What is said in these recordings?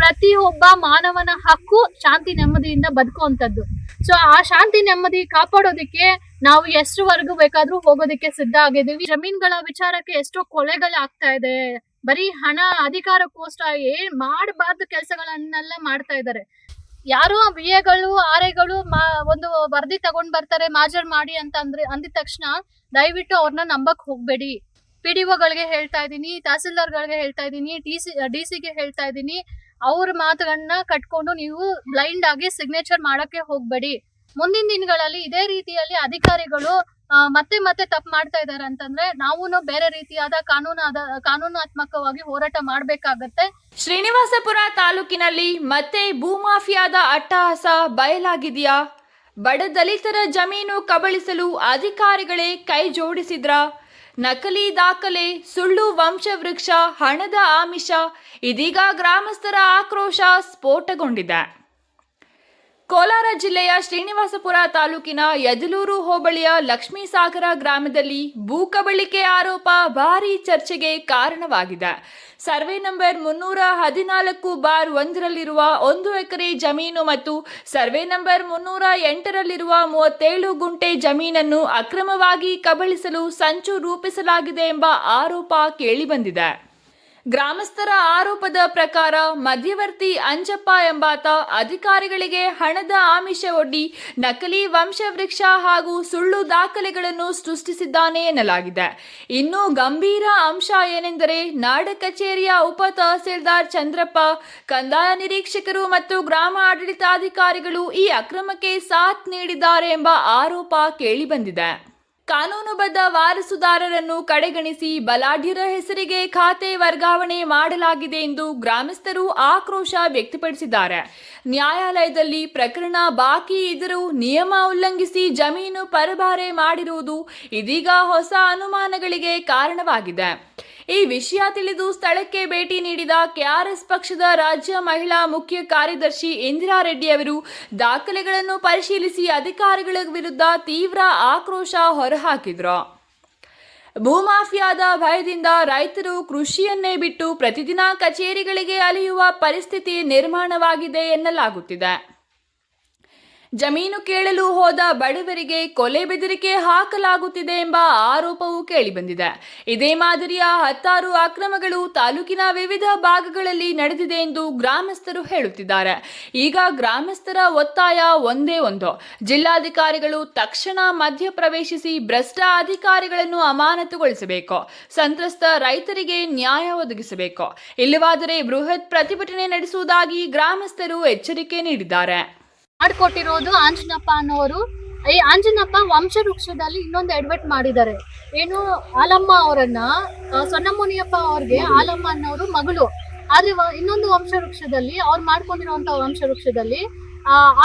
ಪ್ರತಿಯೊಬ್ಬ ಮಾನವನ ಹಕ್ಕು ಶಾಂತಿ ನೆಮ್ಮದಿಯಿಂದ ಬದುಕುವಂಥದ್ದು. ಸೊ ಆ ಶಾಂತಿ ನೆಮ್ಮದಿ ಕಾಪಾಡೋದಕ್ಕೆ ನಾವು ಎಷ್ಟರವರೆಗೂ ಬೇಕಾದ್ರೂ ಹೋಗೋದಕ್ಕೆ ಸಿದ್ಧ ಆಗಿದ್ದೀವಿ. ಜಮೀನುಗಳ ವಿಚಾರಕ್ಕೆ ಎಷ್ಟೋ ಕೊಲೆಗಳಾಗ್ತಾ ಇದೆ. ಬರೀ ಹಣ ಅಧಿಕಾರಕ್ಕೋಸ್ಕರ ಮಾಡಬಾರ್ದು ಕೆಲಸಗಳನ್ನೆಲ್ಲ ಮಾಡ್ತಾ ಇದ್ದಾರೆ. ಯಾರೋ BAಗಳು RAಗಳು ಒಂದು ವರದಿ ತಗೊಂಡ್ ಬರ್ತಾರೆ ಮಾಜರ್ ಮಾಡಿ ಅಂತ ಅಂದಿದ ತಕ್ಷಣ ದಯವಿಟ್ಟು ಅವ್ರನ್ನ ನಂಬಕ್ ಹೋಗ್ಬೇಡಿ. PDOಗಳಿಗೆ ಹೇಳ್ತಾ ಇದ್ದೀನಿ, ತಹಸೀಲ್ದಾರ್ಗಳಿಗೆ ಹೇಳ್ತಾ ಇದ್ದೀನಿ, DC ಗೆ ಹೇಳ್ತಾ ಇದ್ದೀನಿ. ಅವ್ರ ಮಾತುಗಳನ್ನ ಕಟ್ಕೊಂಡು ನೀವು ಬ್ಲೈಂಡ್ ಆಗಿ ಸಿಗ್ನೇಚರ್ ಮಾಡಕ್ಕೆ ಹೋಗ್ಬೇಡಿ. ಮುಂದಿನ ದಿನಗಳಲ್ಲಿ ಇದೇ ರೀತಿಯಲ್ಲಿ ಅಧಿಕಾರಿಗಳು ಮತ್ತೆ ತಪ್ಪು ಮಾಡ್ತಾ ಇದ್ದಾರೆ ಅಂತಂದ್ರೆ ನಾವು ಬೇರೆ ರೀತಿಯಾದ ಕಾನೂನಾತ್ಮಕವಾಗಿ ಹೋರಾಟ ಮಾಡಬೇಕಾಗತ್ತೆ. ಶ್ರೀನಿವಾಸಪುರ ತಾಲೂಕಿನಲ್ಲಿ ಮತ್ತೆ ಭೂಮಾಫಿಯಾದ ಅಟ್ಟಹಾಸ ಬಯಲಾಗಿದೆಯಾ? ಬಡ ದಲಿತರ ಜಮೀನು ಕಬಳಿಸಲು ಅಧಿಕಾರಿಗಳೇ ಕೈ ಜೋಡಿಸಿದ್ರಾ? ನಕಲಿ ದಾಖಲೆ, ಸುಳ್ಳು ವಂಶವೃಕ್ಷ, ಹಣದ ಆಮಿಷ, ಇದೀಗ ಗ್ರಾಮಸ್ಥರ ಆಕ್ರೋಶ ಸ್ಫೋಟಗೊಂಡಿದೆ. ಕೋಲಾರ ಜಿಲ್ಲೆಯ ಶ್ರೀನಿವಾಸಪುರ ತಾಲೂಕಿನ ಯದಲೂರು ಹೋಬಳಿಯ ಲಕ್ಷ್ಮೀಸಾಗರ ಗ್ರಾಮದಲ್ಲಿ ಭೂ ಕಬಳಿಕೆ ಆರೋಪ ಭಾರೀ ಚರ್ಚೆಗೆ ಕಾರಣವಾಗಿದೆ. ಸರ್ವೆ ನಂಬರ್ 314/1ರಲ್ಲಿರುವ 1 ಎಕರೆ ಜಮೀನು ಮತ್ತು ಸರ್ವೆ ನಂಬರ್ 308ರಲ್ಲಿರುವ 37 ಗುಂಟೆ ಜಮೀನನ್ನು ಅಕ್ರಮವಾಗಿ ಕಬಳಿಸಲು ಸಂಚು ರೂಪಿಸಲಾಗಿದೆ ಎಂಬ ಆರೋಪ ಕೇಳಿಬಂದಿದೆ. ಗ್ರಾಮಸ್ಥರ ಆರೋಪದ ಪ್ರಕಾರ ಮಧ್ಯವರ್ತಿ ಅಂಜಪ್ಪ ಎಂಬಾತ ಅಧಿಕಾರಿಗಳಿಗೆ ಹಣದ ಆಮಿಷ ಒಡ್ಡಿ ನಕಲಿ ವಂಶವೃಕ್ಷ ಹಾಗೂ ಸುಳ್ಳು ದಾಖಲೆಗಳನ್ನು ಸೃಷ್ಟಿಸಿದ್ದಾನೆ ಎನ್ನಲಾಗಿದೆ. ಇನ್ನು ಗಂಭೀರ ಅಂಶ ಏನೆಂದರೆ ನಾಡ ಕಚೇರಿಯ ಉಪ ತಹಸೀಲ್ದಾರ್ ಚಂದ್ರಪ್ಪ, ಕಂದಾಯ ನಿರೀಕ್ಷಕರು ಮತ್ತು ಗ್ರಾಮ ಆಡಳಿತಾಧಿಕಾರಿಗಳು ಈ ಅಕ್ರಮಕ್ಕೆ ಸಾಥ್ ನೀಡಿದ್ದಾರೆ ಎಂಬ ಆರೋಪ ಕೇಳಿಬಂದಿದೆ. ಕಾನೂನುಬದ್ಧ ವಾರಸುದಾರರನ್ನು ಕಡೆಗಣಿಸಿ ಬಲಾಢ್ಯರ ಹೆಸರಿಗೆ ಖಾತೆ ವರ್ಗಾವಣೆ ಮಾಡಲಾಗಿದೆ ಎಂದು ಗ್ರಾಮಸ್ಥರು ಆಕ್ರೋಶ ವ್ಯಕ್ತಪಡಿಸಿದ್ದಾರೆ. ನ್ಯಾಯಾಲಯದಲ್ಲಿ ಪ್ರಕರಣ ಬಾಕಿ ಇದ್ದರೂ ನಿಯಮ ಉಲ್ಲಂಘಿಸಿ ಜಮೀನು ಪರಭಾರೆ ಮಾಡಿರುವುದು ಇದೀಗ ಹೊಸ ಅನುಮಾನಗಳಿಗೆ ಕಾರಣವಾಗಿದೆ. ಈ ವಿಷಯ ತಿಳಿದು ಸ್ಥಳಕ್ಕೆ ಭೇಟಿ ನೀಡಿದ KRS ಪಕ್ಷದ ರಾಜ್ಯ ಮಹಿಳಾ ಮುಖ್ಯ ಕಾರ್ಯದರ್ಶಿ ಇಂದಿರಾ ರೆಡ್ಡಿ ಅವರು ದಾಖಲೆಗಳನ್ನು ಪರಿಶೀಲಿಸಿ ಅಧಿಕಾರಿಗಳ ವಿರುದ್ಧ ತೀವ್ರ ಆಕ್ರೋಶ ಹೊರಹಾಕಿದ್ರು. ಭೂಮಾಫಿಯಾದ ಭಯದಿಂದ ರೈತರು ಕೃಷಿಯನ್ನೇ ಬಿಟ್ಟು ಪ್ರತಿದಿನ ಕಚೇರಿಗಳಿಗೆ ಅಲೆಯುವ ಪರಿಸ್ಥಿತಿ ನಿರ್ಮಾಣವಾಗಿದೆ ಎನ್ನಲಾಗುತ್ತಿದೆ. ಜಮೀನು ಕೇಳಲು ಹೋದ ಬಡವರಿಗೆ ಕೊಲೆ ಬೆದರಿಕೆ ಹಾಕಲಾಗುತ್ತಿದೆ ಎಂಬ ಆರೋಪವೂ ಕೇಳಿಬಂದಿದೆ. ಇದೇ ಮಾದರಿಯ 10 ಅಕ್ರಮಗಳು ತಾಲೂಕಿನ ವಿವಿಧ ಭಾಗಗಳಲ್ಲಿ ನಡೆದಿದೆ ಎಂದು ಗ್ರಾಮಸ್ಥರು ಹೇಳುತ್ತಿದ್ದಾರೆ. ಈಗ ಗ್ರಾಮಸ್ಥರ ಒತ್ತಾಯ ಒಂದೇ ಒಂದು, ಜಿಲ್ಲಾಧಿಕಾರಿಗಳು ತಕ್ಷಣ ಮಧ್ಯಪ್ರವೇಶಿಸಿ ಭ್ರಷ್ಟ ಅಧಿಕಾರಿಗಳನ್ನು ಅಮಾನತುಗೊಳಿಸಬೇಕು, ಸಂತ್ರಸ್ತ ರೈತರಿಗೆ ನ್ಯಾಯ ಒದಗಿಸಬೇಕು. ಇಲ್ಲವಾದರೆ ಬೃಹತ್ ಪ್ರತಿಭಟನೆ ನಡೆಸುವುದಾಗಿ ಗ್ರಾಮಸ್ಥರು ಎಚ್ಚರಿಕೆ ನೀಡಿದ್ದಾರೆ. ಮಾಡಿಕೊಟ್ಟಿರೋದು ಆಂಜನಪ್ಪ ಅನ್ನೋರು. ಈ ಆಂಜನಪ್ಪ ವಂಶವೃಕ್ಷದಲ್ಲಿ ಇನ್ನೊಂದು ಎಡ್ವರ್ಟ್ ಮಾಡಿದ್ದಾರೆ. ಏನು, ಆಲಮ್ಮ ಅವರನ್ನ, ಸೊನ್ನಮುನಿಯಪ್ಪ ಅವ್ರಿಗೆ ಆಲಮ್ಮ ಅನ್ನೋರು ಮಗಳು. ಆದ್ರೆ ಇನ್ನೊಂದು ವಂಶವೃಕ್ಷದಲ್ಲಿ ಅವ್ರು ಮಾಡ್ಕೊಂಡಿರುವಂತ ವಂಶವೃಕ್ಷದಲ್ಲಿ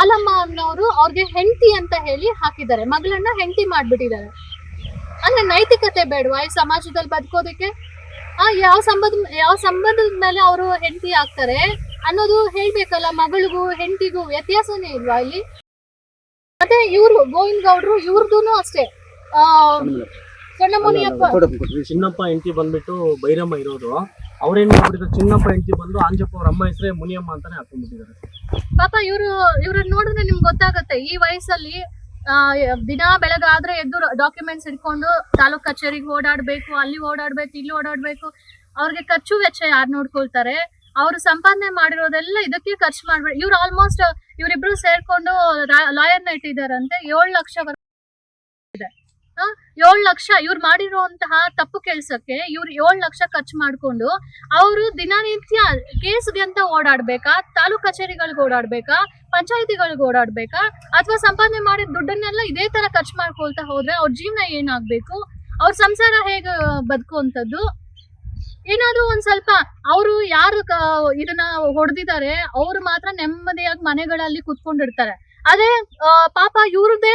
ಆಲಮ್ಮ ಅನ್ನೋರು ಅವ್ರಿಗೆ ಹೆಂಡತಿ ಅಂತ ಹೇಳಿ ಹಾಕಿದ್ದಾರೆ. ಮಗಳನ್ನ ಹೆಂಡತಿ ಮಾಡ್ಬಿಟ್ಟಿದ್ದಾರೆ. ಅಂದ್ರೆ ನೈತಿಕತೆ ಬೇಡವಾ ಈ ಸಮಾಜದಲ್ಲಿ ಬದುಕೋದಕ್ಕೆ? ಯಾವ ಸಂಬಂಧದ ಮೇಲೆ ಅವರು ಹೆಂಡತಿ ಆಗ್ತಾರೆ ಅನ್ನೋದು ಹೇಳ್ಬೇಕಲ್ಲ. ಮಗಳಿಗೂ ಹೆಂಡತಿಗೂ ವ್ಯತ್ಯಾಸನೇ ಇಲ್ವಾ ಇಲ್ಲಿ? ಮತ್ತೆ ಇವ್ರು ಗೋವಿಂದ ಗೌಡ್ರು, ಇವ್ರದೂನು ಅಷ್ಟೇ. ಸಣ್ಣಮುನಿಯಪ್ಪ ಚಿನ್ನಪ್ಪ ಹೆಂಡತಿ ಬಂದ್ಬಿಟ್ಟು ಬೈರಮ್ಮ ಇರೋದು. ಅವ್ರೇನ್ ಮಾಡ್ಬಿಟ್ಟಿದ್ರು, ಚಿನ್ನಪ್ಪ ಹೆಂಡತಿ ಬಂದು ಆಂಜಪ್ಪ ಅವ್ರ ಅಮ್ಮ ಹೆಸರೇ ಮುನಿಯಮ್ಮ ಅಂತಾನೆ ಹಾಕೊಂಡ್ಬಿಟ್ಟಿದ್ದಾರೆ. ಪಾಪ ಇವ್ರನ್ನ ನೋಡಿದ್ರೆ ನಿಮ್ಗೆ ಗೊತ್ತಾಗತ್ತೆ. ಈ ವಯಸ್ಸಲ್ಲಿ ದಿನ ಬೆಳಗಾದ್ರೆ ಎದ್ದು ಡಾಕ್ಯುಮೆಂಟ್ಸ್ ಇಟ್ಕೊಂಡು ತಾಲೂಕ್ ಕಚೇರಿಗೆ ಓಡಾಡ್ಬೇಕು, ಅಲ್ಲಿ ಓಡಾಡ್ಬೇಕು, ಇಲ್ಲಿ ಓಡಾಡ್ಬೇಕು. ಅವ್ರಿಗೆ ಖರ್ಚು ವೆಚ್ಚ ಯಾರು ನೋಡ್ಕೊಳ್ತಾರೆ? ಅವ್ರು ಸಂಪಾದನೆ ಮಾಡಿರೋದೆಲ್ಲ ಇದಕ್ಕೆ ಖರ್ಚು ಮಾಡ್ಬೇಡಿ. ಇವ್ರು ಆಲ್ಮೋಸ್ಟ್ ಇವರಿಬ್ರು ಸೇರ್ಕೊಂಡು ಲಾಯರ್ನ ಇಟ್ಟಿದಾರಂತೆ. 7 ಲಕ್ಷ ಇದೆ. 7 ಲಕ್ಷ ಇವ್ರು ಮಾಡಿರುವಂತಹ ತಪ್ಪು ಕೆಲ್ಸಕ್ಕೆ ಇವ್ರು 7 ಲಕ್ಷ ಖರ್ಚು ಮಾಡ್ಕೊಂಡು ಅವರು ದಿನನಿತ್ಯ ಕೇಸ್ಗೆ ಅಂತ ಓಡಾಡ್ಬೇಕಾ, ತಾಲೂಕ್ ಕಚೇರಿಗಳಿಗೆ ಓಡಾಡ್ಬೇಕಾ, ಪಂಚಾಯತಿಗಳಿಗೆ ಓಡಾಡ್ಬೇಕಾ, ಅಥವಾ ಸಂಪಾದನೆ ಮಾಡಿದ ದುಡ್ಡನ್ನೆಲ್ಲ ಇದೇ ತರ ಖರ್ಚು ಮಾಡ್ಕೊಳ್ತಾ ಹೋದ್ರೆ ಅವ್ರ ಜೀವನ ಏನಾಗ್ಬೇಕು? ಅವ್ರ ಸಂಸಾರ ಹೇಗೆ ಬದುಕುವಂಥದ್ದು? ಏನಾದ್ರು ಒಂದ್ ಸ್ವಲ್ಪ ಅವರು ಯಾರು ಇದನ್ನ ಹೊಡೆದಿದ್ದಾರೆ ಅವ್ರು ಮಾತ್ರ ನೆಮ್ಮದಿಯಾಗಿ ಮನೆಗಳಲ್ಲಿ ಕುತ್ಕೊಂಡಿರ್ತಾರೆ. ಅದೇ ಪಾಪ ಇವ್ರದೇ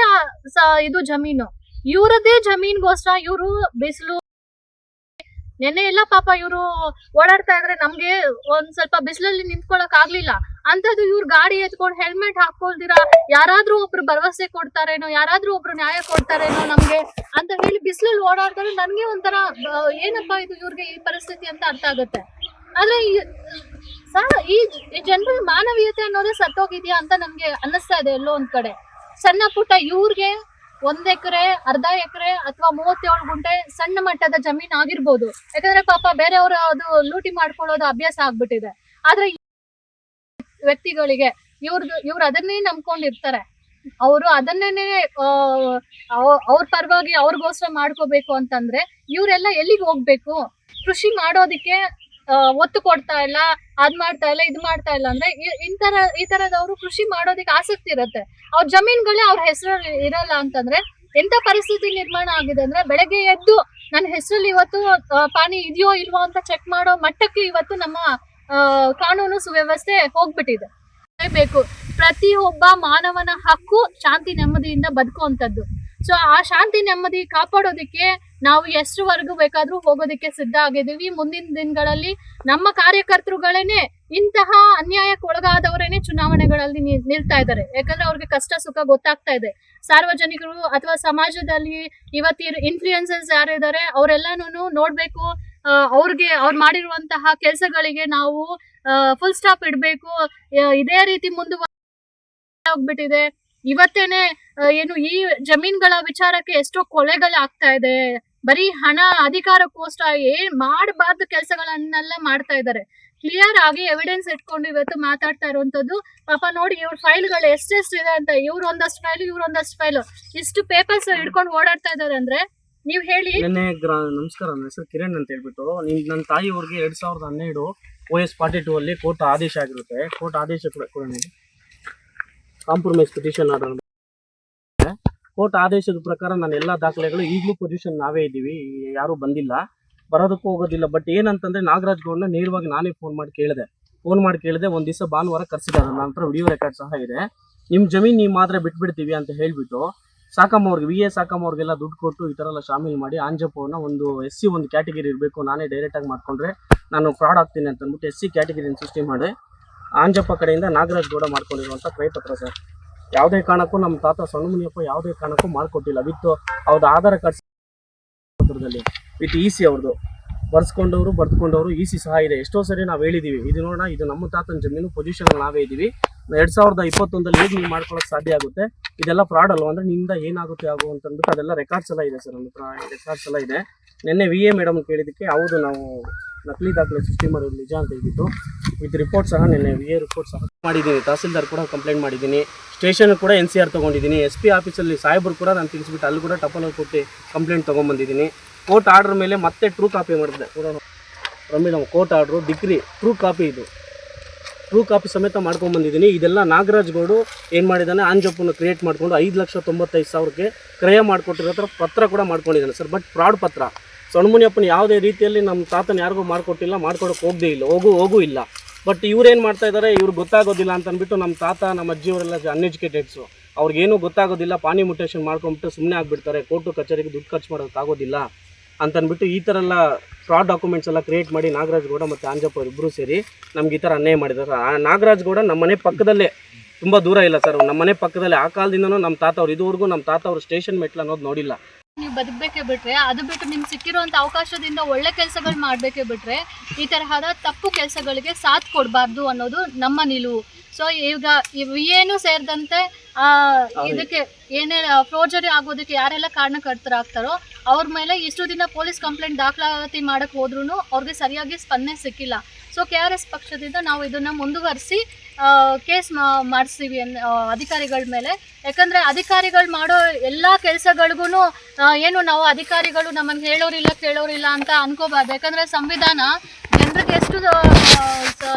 ಇದು ಜಮೀನು, ಇವ್ರದೇ ಜಮೀನ್ಗೋಸ್ಕರ ಇವ್ರು ಬಿಸಿಲು ನೆನ್ನೆ ಎಲ್ಲ ಪಾಪ ಇವ್ರು ಓಡಾಡ್ತಾ ಇದ್ರೆ ನಮ್ಗೆ ಒಂದ್ ಸ್ವಲ್ಪ ಬಿಸಿಲಲ್ಲಿ ನಿಂತ್ಕೊಳಕ್ ಆಗ್ಲಿಲ್ಲ. ಅಂತದ್ದು ಇವ್ರು ಗಾಡಿ ಎತ್ಕೊಂಡು ಹೆಲ್ಮೆಟ್ ಹಾಕೊಳ್ದಿರಾ ಯಾರಾದ್ರೂ ಒಬ್ರು ಭರವಸೆ ಕೊಡ್ತಾರೇನೋ, ಯಾರಾದ್ರೂ ಒಬ್ರು ನ್ಯಾಯ ಕೊಡ್ತಾರೇನೋ ನಮ್ಗೆ ಅಂತ ಹೇಳಿ ಬಿಸಿಲಲ್ಲಿ ಓಡಾಡ್ತಾರೆ. ನನ್ಗೆ ಒಂಥರ ಏನಪ್ಪಾ ಇದು ಇವ್ರಿಗೆ ಈ ಪರಿಸ್ಥಿತಿ ಅಂತ ಅರ್ಥ ಆಗುತ್ತೆ. ಆದ್ರೆ ಈ ಜನರಿಗೆ ಮಾನವೀಯತೆ ಅನ್ನೋದೇ ಸತ್ತೋಗಿದ್ಯಾ ಅಂತ ನಮ್ಗೆ ಅನ್ನಿಸ್ತಾ ಇದೆ ಎಲ್ಲೋ ಒಂದ್ ಕಡೆ. ಸಣ್ಣ ಪುಟ್ಟ ಇವ್ರಿಗೆ 1 ಎಕರೆ, ಅರ್ಧ ಎಕರೆ ಅಥವಾ 37 ಗುಂಟೆ ಸಣ್ಣ ಮಟ್ಟದ ಜಮೀನ್ ಆಗಿರ್ಬೋದು. ಯಾಕಂದ್ರೆ ಪಾಪ ಬೇರೆಯವರು ಅದು ಲೂಟಿ ಮಾಡ್ಕೊಳ್ಳೋದು ಅಭ್ಯಾಸ ಆಗ್ಬಿಟ್ಟಿದೆ. ಆದ್ರೆ ವ್ಯಕ್ತಿಗಳಿಗೆ ಇವ್ರು ಅದನ್ನೇ ನಂಬ್ಕೊಂಡಿರ್ತಾರೆ. ಅವರು ಅದನ್ನೇ ಅವ್ರ ಪರವಾಗಿ ಅವ್ರಿಗೋಸ್ಕರ ಮಾಡ್ಕೋಬೇಕು ಅಂತಂದ್ರೆ ಇವ್ರೆಲ್ಲ ಎಲ್ಲಿಗೆ ಹೋಗ್ಬೇಕು? ಕೃಷಿ ಮಾಡೋದಿಕ್ಕೆ ಒತ್ತು ಕೊಡ್ತಾ ಇಲ್ಲ, ಅದ್ ಮಾಡ್ತಾ ಇಲ್ಲ, ಇದ್ ಮಾಡ್ತಾ ಇಲ್ಲ ಅಂದ್ರೆ ಈ ತರದವ್ರು ಕೃಷಿ ಮಾಡೋದಿಕ್ಕೆ ಆಸಕ್ತಿ ಇರುತ್ತೆ. ಅವ್ರ ಜಮೀನ್ಗಳೇ ಅವ್ರ ಹೆಸರಲ್ಲಿ ಇರಲ್ಲ ಅಂತಂದ್ರೆ ಎಂತ ಪರಿಸ್ಥಿತಿ ನಿರ್ಮಾಣ ಆಗಿದೆ ಅಂದ್ರೆ, ಬೆಳಗ್ಗೆ ಎದ್ದು ನನ್ನ ಹೆಸರಲ್ಲಿ ಇವತ್ತು ಪಾನಿ ಇದೆಯೋ ಇಲ್ವೋ ಅಂತ ಚೆಕ್ ಮಾಡೋ ಮಟ್ಟಕ್ಕೆ ಇವತ್ತು ನಮ್ಮ ಕಾನೂನು ಸುವ್ಯವಸ್ಥೆ ಹೋಗ್ಬಿಟ್ಟಿದೆ. ಬೇಕು ಪ್ರತಿಯೊಬ್ಬ ಮಾನವನ ಹಕ್ಕು ಶಾಂತಿ ನೆಮ್ಮದಿಯಿಂದ ಬದುಕುವಂಥದ್ದು. ಸೊ ಆ ಶಾಂತಿ ನೆಮ್ಮದಿ ಕಾಪಾಡೋದಿಕ್ಕೆ ನಾವು ಎಷ್ಟರವರೆಗೂ ಬೇಕಾದ್ರೂ ಹೋಗೋದಿಕ್ಕೆ ಸಿದ್ಧ ಆಗಿದ್ದೀವಿ. ಮುಂದಿನ ದಿನಗಳಲ್ಲಿ ನಮ್ಮ ಕಾರ್ಯಕರ್ತರುಗಳೇನೆ ಇಂತಹ ಅನ್ಯಾಯಕ್ಕೆ ಒಳಗಾದವರೇನೆ ಚುನಾವಣೆಗಳಲ್ಲಿ ನಿಲ್ತಾ ಇದ್ದಾರೆ. ಯಾಕಂದ್ರೆ ಅವ್ರಿಗೆ ಕಷ್ಟ ಸುಖ ಗೊತ್ತಾಗ್ತಾ ಇದೆ. ಸಾರ್ವಜನಿಕರು ಅಥವಾ ಸಮಾಜದಲ್ಲಿ ಇವತ್ತು ಇನ್ಫ್ಲೂಯೆನ್ಸರ್ಸ್ ಯಾರಿದ್ದಾರೆ ಅವರೆಲ್ಲಾನು ನೋಡ್ಬೇಕು. ಅವ್ರು ಮಾಡಿರುವಂತಹ ಕೆಲಸಗಳಿಗೆ ನಾವು ಫುಲ್ ಸ್ಟಾಪ್ ಇಡ್ಬೇಕು. ಇದೇ ರೀತಿ ಮುಂದುವರೆದ್ಬಿಟ್ಟಿದೆ. ಇವತ್ತೇನೆ ಏನು ಈ ಜಮೀನ್ಗಳ ವಿಚಾರಕ್ಕೆ ಎಷ್ಟೋ ಕೊಲೆಗಳಾಗ್ತಾ ಇದೆ. ಬರೀ ಹಣ ಅಧಿಕಾರಕ್ಕೋಸ್ಕರ ಮಾಡಬಾರ್ದು ಕೆಲಸಗಳನ್ನೆಲ್ಲ ಮಾಡ್ತಾ ಇದ್ದಾರೆ. ಕ್ಲಿಯರ್ ಆಗಿ ಎವಿಡೆನ್ಸ್ ಇಟ್ಕೊಂಡು ಇವತ್ತು ಮಾತಾಡ್ತಾ ಇರುವಂತದ್ದು. ಪಾಪ ನೋಡಿ ಇವ್ರ ಫೈಲ್ಗಳು ಎಷ್ಟೆಷ್ಟಿದೆ ಅಂತ. ಇವ್ರು ಒಂದಷ್ಟು ಫೈಲ್, ಇವ್ರು ಒಂದಷ್ಟು ಫೈಲ್, ಇಷ್ಟು ಪೇಪರ್ಸ್ ಹಿಡ್ಕೊಂಡು ಓಡಾಡ್ತಾ ಇದಾರೆ ಅಂದ್ರೆ ನೀವ್ ಹೇಳಿ. ನಮಸ್ಕಾರ, ನನ್ನ ಹೆಸರು ಕಿರಣ್ ಅಂತ ಹೇಳ್ಬಿಟ್ಟು. ನನ್ನ ತಾಯಿ ಅವ್ರಿಗೆ 2012 OS 42 ಅಲ್ಲಿ ಕೋರ್ಟ್ ಆದೇಶ ಆಗಿರುತ್ತೆ. ಕೋರ್ಟ್ ಆದೇಶ ಕೂಡ ಕಾಂಪ್ರಮೈಸ್ ಪಿಟಿಷನ್ ಆರ್ಡರ್. ಕೋರ್ಟ್ ಆದೇಶದ ಪ್ರಕಾರ ನನ್ನ ಎಲ್ಲ ದಾಖಲೆಗಳು ಈಗಲೂ ಪೊಸಿಷನ್ ನಾವೇ ಇದ್ದೀವಿ, ಯಾರೂ ಬಂದಿಲ್ಲ, ಬರೋದಕ್ಕೂ ಹೋಗೋದಿಲ್ಲ. ಬಟ್ ಏನಂತಂದ್ರೆ ನಾಗರಾಜ್ ಗೌಡ್ನ ನೇರವಾಗಿ ನಾನೇ ಫೋನ್ ಮಾಡಿ ಕೇಳಿದೆ. ಒಂದು ದಿವಸ ಭಾನುವಾರ ಕರ್ಸಿದ್ದಾರೆ. ನನ್ನ ಹತ್ರ ವಿಡಿಯೋ ರೆಕಾರ್ಡ್ ಸಹ ಇದೆ. ನಿಮ್ಮ ಜಮೀನು ನೀವು ಮಾತ್ರ ಬಿಟ್ಬಿಡ್ತೀವಿ ಅಂತ ಹೇಳ್ಬಿಟ್ಟು ಸಾಕಮ್ಮ ಅವ್ರಿಗೆ, VA ಸಾಕಮ್ಮ ಅವ್ರಿಗೆಲ್ಲ ದುಡ್ಡು ಕೊಟ್ಟು ಈ ಥರ ಎಲ್ಲ ಶಾಮೀಲ್ ಮಾಡಿ ಆಂಜಪ್ಪವ್ರನ್ನ ಒಂದು SC ಒಂದು ಕ್ಯಾಟಗಿರಿ ಇರಬೇಕು, ನಾನೇ ಡೈರೆಕ್ಟಾಗಿ ಮಾಡ್ಕೊಂಡ್ರೆ ನಾನು ಫ್ರಾಡ್ ಆಗ್ತೀನಿ ಅಂತ ಅಂದ್ಬಿಟ್ಟು SC ಕ್ಯಾಟಗಿರಿನ ಸೃಷ್ಟಿ ಮಾಡಿ ಆಂಜಪ್ಪ ಕಡೆಯಿಂದ ನಾಗರಾಜ್ ಗೌಡ ಮಾಡ್ಕೊಂಡಿರುವಂಥ ಕ್ರಯಪತ್ರ ಸರ್. ಯಾವುದೇ ಕಾರಣಕ್ಕೂ ನಮ್ಮ ತಾತ ಸಣ್ಣ ಮುನಿಯಪ್ಪ ಯಾವುದೇ ಕಾರಣಕ್ಕೂ ಮಾಡಿಕೊಟ್ಟಿಲ್ಲ. ವಿತ್ ಅವ್ರದ್ದು ಆಧಾರ್ ಕಾರ್ಡ್ ವಿತ್ EC ಅವ್ರದ್ದು ಬರ್ದುಕೊಂಡವರು EC ಸಹ ಇದೆ. ಎಷ್ಟೋ ಸರಿ ನಾವು ಹೇಳಿದ್ದೀವಿ, ಇದು ನೋಡೋಣ, ಇದು ನಮ್ಮ ತಾತನ ಜಮೀನು, ಪೊಸಿಷನ್ ನಾವೇ ಇದ್ದೀವಿ, 2021 ಹೇಗೆ ನೀವು ಮಾಡ್ಕೊಳ್ಳೋಕೆ ಸಾಧ್ಯ ಆಗುತ್ತೆ, ಇದೆಲ್ಲ ಫ್ರಾಡ್ ಅಲ್ವಾ ಅಂದರೆ ನಿಮ್ಮಿಂದ ಏನಾಗುತ್ತೆ ಆಗು ಅಂತಂದ್ಬಿಟ್ಟು ಅದೆಲ್ಲ ರೆಕಾರ್ಡ್ಸ್ ಎಲ್ಲ ಇದೆ ಸರ್. ನಮ್ಮ ಹತ್ರ ರೆಕಾರ್ಡ್ಸ್ ಎಲ್ಲ ಇದೆ. ನಿನ್ನೆ VA ಮೇಡಮ್ ಕೇಳಿದ್ದಕ್ಕೆ ಹೌದು ನಾವು ನಕಲಿ ದಾಖಲೆ ಸೃಷ್ಟಿ ಮಾಡೋದು ನಿಜ ಅಂತ ಹೇಳ್ಬಿಟ್ಟು ವಿತ್ ರಿಪೋರ್ಟ್ ಸಹ ನಿನ್ನೆ VA ರಿಪೋರ್ಟ್ ಸಹ ಮಾಡಿದ್ದೀನಿ. ತಹಸೀಲ್ದಾರ್ ಕೂಡ ಕಂಪ್ಲೇಂಟ್ ಮಾಡಿದ್ದೀನಿ. ಸ್ಟೇಷನ್ ಕೂಡ NCR ತೊಗೊಂಡಿದ್ದೀನಿ. SP ಆಫೀಸಲ್ಲಿ ಸಾಹೇಬರು ಕೂಡ ನಾನು ತಿಳಿಸ್ಬಿಟ್ಟು ಅಲ್ಲಿ ಕೂಡ ಟಪಲಲ್ಲಿ ಕೊಟ್ಟು ಕಂಪ್ಲೇಂಟ್ ತೊಗೊಂಬಂದಿದ್ದೀನಿ. ಕೋರ್ಟ್ ಆರ್ಡರ್ ಮೇಲೆ ಮತ್ತೆ ಟ್ರೂ ಕಾಪಿ ಮಾಡಿದೆ ಕೂಡ madam. Court order degree true copy ಸಮೇತ ಮಾಡ್ಕೊಂಡ್ಬಂದಿದ್ದೀನಿ. ಇದೆಲ್ಲ ನಾಗರಾಜ್ ಗೌಡು ಏನು ಮಾಡಿದ್ದಾನೆ, ಆಂಜಪ್ಪನ ಕ್ರಿಯೇಟ್ ಮಾಡಿಕೊಂಡು 5,95,000ಕ್ಕೆ ಕ್ರಯ ಮಾಡಿಕೊಟ್ಟಿರೋ ಪತ್ರ ಕೂಡ ಮಾಡ್ಕೊಂಡಿದ್ದಾನೆ ಸರ್. ಬಟ್ ಫ್ರಾಡ್ ಪತ್ರ. ಸಣ್ಣ ಮುನಿಯಪ್ಪನ ಯಾವುದೇ ರೀತಿಯಲ್ಲಿ ನಮ್ಮ ತಾತನ ಯಾರಿಗೂ ಮಾಡಿಕೊಟ್ಟಿಲ್ಲ, ಮಾಡ್ಕೊಡೋಕೆ ಹೋಗೂ ಇಲ್ಲ. ಬಟ್ ಇವ್ರೇನು ಮಾಡ್ತಾ ಇದ್ದಾರೆ, ಇವ್ರಿಗೆ ಗೊತ್ತಾಗೋದಿಲ್ಲ ಅಂತ ಅಂದ್ಬಿಟ್ಟು ನಮ್ಮ ತಾತ ನಮ್ಮ ಅಜ್ಜಿಯವರೆಲ್ಲ ಅನ್ಎಜುಕೇಟೆಡ್ಸು, ಅವ್ರಿಗೇನೂ ಗೊತ್ತಾಗೋದಿಲ್ಲ, ಪಾನಿ ಮುಟೇಷನ್ ಮಾಡ್ಕೊಂಬಿಟ್ಟು ಸುಮ್ಮನೆ ಆಗಿಬಿಡ್ತಾರೆ, ಕೋರ್ಟು ಕಚೇರಿಗೆ ದುಡ್ಡು ಖರ್ಚು ಮಾಡೋಕ್ಕಾಗೋದಿಲ್ಲ ಅಂತಂದ್ಬಿಟ್ಟು ಈ ಥರ ಎಲ್ಲ ಫ್ರಾಡ್ ಡಾಕ್ಯುಮೆಂಟ್ಸ್ ಎಲ್ಲ ಕ್ರಿಯೇಟ್ ಮಾಡಿ ನಾಗರಾಜ್ ಗೌಡ ಮತ್ತು ಆಂಜಪ್ಪ ಇಬ್ಬರು ಸೇರಿ ನಮ್ಗೆ ಈ ಥರ ಅನ್ಯಾಯ ಮಾಡಿದ್ದಾರೆ. ಆ ನಾಗರಾಜ್ ಗೌಡ ನಮ್ಮ ಮನೆ ಪಕ್ಕದಲ್ಲೇ, ತುಂಬ ದೂರ ಇಲ್ಲ ಸರ್, ನಮ್ಮ ಮನೆ ಪಕ್ಕದಲ್ಲೇ. ಆ ಕಾಲದಿಂದನೂ ನಮ್ಮ ತಾತ ಅವ್ರು ಇದುವರೆಗೂ ನಮ್ಮ ತಾತ ಅವ್ರು ಸ್ಟೇಷನ್ ಮೆಟ್ಲು ಅನ್ನೋದು ನೋಡಿಲ್ಲ. ನೀವು ಬದುಕಬೇಕೇ ಬಿಟ್ರೆ, ಅದು ಬಿಟ್ಟು ನಿಮ್ಗೆ ಸಿಕ್ಕಿರುವಂಥ ಅವಕಾಶದಿಂದ ಒಳ್ಳೆ ಕೆಲಸಗಳು ಮಾಡಬೇಕೇ ಬಿಟ್ರೆ ಈ ತರಹದ ತಪ್ಪು ಕೆಲಸಗಳಿಗೆ ಸಾಥ್ ಕೊಡಬಾರ್ದು ಅನ್ನೋದು ನಮ್ಮ ನಿಲುವು. ಸೊ ಈಗ VAನೂ ಸೇರಿದಂತೆ ಇದಕ್ಕೆ ಏನೇ ಫ್ರೋಜರಿ ಆಗೋದಕ್ಕೆ ಯಾರೆಲ್ಲ ಕಾರಣಕರ್ತರಾಗ್ತಾರೋ ಅವ್ರ ಮೇಲೆ ಇಷ್ಟು ದಿನ ಪೊಲೀಸ್ ಕಂಪ್ಲೇಂಟ್ ದಾಖಲಾತಿ ಮಾಡಕ್ಕೆ ಹೋದ್ರೂ ಅವ್ರಿಗೆ ಸರಿಯಾಗಿ ಸ್ಪಂದನೆ ಸಿಕ್ಕಿಲ್ಲ. ಸೊ KRS ಪಕ್ಷದಿಂದ ನಾವು ಇದನ್ನು ಮುಂದುವರಿಸಿ ಕೇಸ್ ಮಾಡಿಸ್ತೀವಿ ಅಧಿಕಾರಿಗಳ ಮೇಲೆ. ಯಾಕಂದರೆ ಅಧಿಕಾರಿಗಳು ಮಾಡೋ ಎಲ್ಲ ಕೆಲಸಗಳಿಗೂ ಏನು ನಾವು ಅಧಿಕಾರಿಗಳು ನಮ್ಮನ್ನು ಕೇಳೋರಿಲ್ಲ ಅಂತ ಅನ್ಕೋಬಾರ್ದು. ಯಾಕಂದರೆ ಸಂವಿಧಾನ ಜನರಿಗೆ ಎಷ್ಟು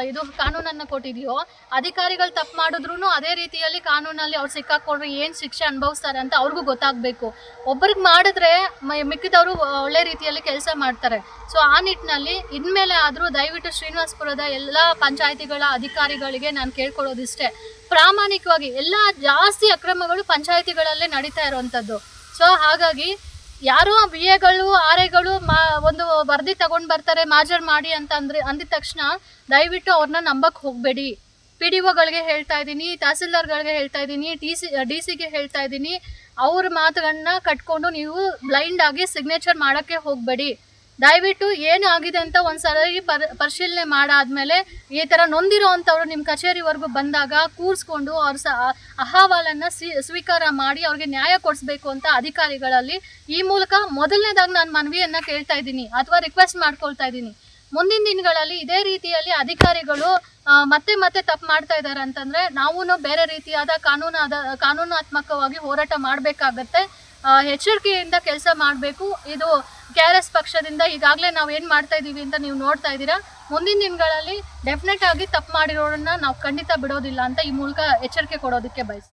ಇದು ಕಾನೂನನ್ನು ಕೊಟ್ಟಿದೆಯೋ, ಅಧಿಕಾರಿಗಳು ತಪ್ಪು ಮಾಡಿದ್ರು ಅದೇ ರೀತಿಯಲ್ಲಿ ಕಾನೂನಲ್ಲಿ ಅವ್ರು ಸಿಕ್ಕಾಕೊಂಡ್ರೆ ಏನು ಶಿಕ್ಷೆ ಅನುಭವಿಸ್ತಾರೆ ಅಂತ ಅವ್ರಿಗೂ ಗೊತ್ತಾಗಬೇಕು. ಒಬ್ರಿಗೆ ಮಾಡಿದ್ರೆ ಮಿಕ್ಕಿದವರು ಒಳ್ಳೆ ರೀತಿಯಲ್ಲಿ ಕೆಲಸ ಮಾಡ್ತಾರೆ. ಸೊ ಆ ನಿಟ್ಟಿನಲ್ಲಿ ಇನ್ಮೇಲೆ ಆದರೂ ದಯವಿಟ್ಟು ಶ್ರೀನಿವಾಸಪುರದ ಎಲ್ಲ ಪಂಚಾಯಿತಿಗಳ ಅಧಿಕಾರಿಗಳಿಗೆ ನಾನು ಕೇಳ್ಕೊಳ್ಳೋದಿಷ್ಟೇ, ಪ್ರಾಮಾಣಿಕವಾಗಿ ಎಲ್ಲ ಜಾಸ್ತಿ ಅಕ್ರಮಗಳು ಪಂಚಾಯಿತಿಗಳಲ್ಲೇ ನಡೀತಾ ಇರುವಂಥದ್ದು. ಸೊ ಹಾಗಾಗಿ ಯಾರೋ VAಗಳು RIಗಳು ಒಂದು ವರದಿ ತಗೊಂಡು ಬರ್ತಾರೆ ಮಾಜರ್ ಮಾಡಿ ಅಂದಿದ ತಕ್ಷಣ ದಯವಿಟ್ಟು ಅವ್ರನ್ನ ನಂಬಕ್ಕೆ ಹೋಗಬೇಡಿ. PDOಗಳಿಗೆ ಹೇಳ್ತಾ ಇದ್ದೀನಿ, ತಹಸೀಲ್ದಾರ್ಗಳಿಗೆ ಹೇಳ್ತಾ ಇದ್ದೀನಿ, DC ಗೆ ಹೇಳ್ತಾ ಇದ್ದೀನಿ, ಅವ್ರ ಮಾತುಗಳನ್ನ ಕಟ್ಕೊಂಡು ನೀವು ಬ್ಲೈಂಡ್ ಆಗಿ ಸಿಗ್ನೇಚರ್ ಮಾಡೋಕ್ಕೆ ಹೋಗಬೇಡಿ. ದಯವಿಟ್ಟು ಏನು ಆಗಿದೆ ಅಂತ ಒಂದ್ಸರಿ ಪರಿಶೀಲನೆ ಮಾಡಾದ್ಮೇಲೆ ಈ ತರ ನೊಂದಿರೋ ಅಂತವ್ರು ನಿಮ್ಮ ಕಚೇರಿವರೆಗೂ ಬಂದಾಗ ಕೂರಿಸ್ಕೊಂಡು ಅವ್ರ ಅಹವಾಲನ್ನ ಸ್ವೀಕಾರ ಮಾಡಿ ಅವ್ರಿಗೆ ನ್ಯಾಯ ಕೊಡಿಸ್ಬೇಕು ಅಂತ ಅಧಿಕಾರಿಗಳಲ್ಲಿ ಈ ಮೂಲಕ ಮೊದಲನೇದಾಗಿ ನಾನು ಮನವಿಯನ್ನ ಕೇಳ್ತಾ ಇದ್ದೀನಿ ಅಥವಾ ರಿಕ್ವೆಸ್ಟ್ ಮಾಡ್ಕೊಳ್ತಾ ಇದ್ದೀನಿ. ಮುಂದಿನ ದಿನಗಳಲ್ಲಿ ಇದೇ ರೀತಿಯಲ್ಲಿ ಅಧಿಕಾರಿಗಳು ಮತ್ತೆ ತಪ್ಪು ಮಾಡ್ತಾ ಇದ್ದಾರೆ ಅಂತಂದ್ರೆ ನಾವು ಬೇರೆ ರೀತಿಯಾದ ಕಾನೂನಾತ್ಮಕವಾಗಿ ಹೋರಾಟ ಮಾಡಬೇಕಾಗತ್ತೆ. ಎಚ್ಚರಿಕೆಯಿಂದ ಕೆಲಸ ಮಾಡಬೇಕು. ಇದು KRS ಪಕ್ಷದಿಂದ ಈಗಾಗಲೇ ನಾವು ಏನು ಮಾಡ್ತಾ ಇದ್ದೀವಿ ಅಂತ ನೀವು ನೋಡ್ತಾ ಇದ್ದೀರಾ. ಮುಂದಿನ ದಿನಗಳಲ್ಲಿ ಡೆಫಿನೆಟ್ ಆಗಿ ತಪ್ಪು ಮಾಡಿರೋರನ್ನ ನಾವು ಖಂಡಿತ ಬಿಡೋದಿಲ್ಲ ಅಂತ ಈ ಮೂಲಕ ಎಚ್ಚರಿಕೆ ಕೊಡೋದಕ್ಕೆ ಬಯಸ್ತೀವಿ.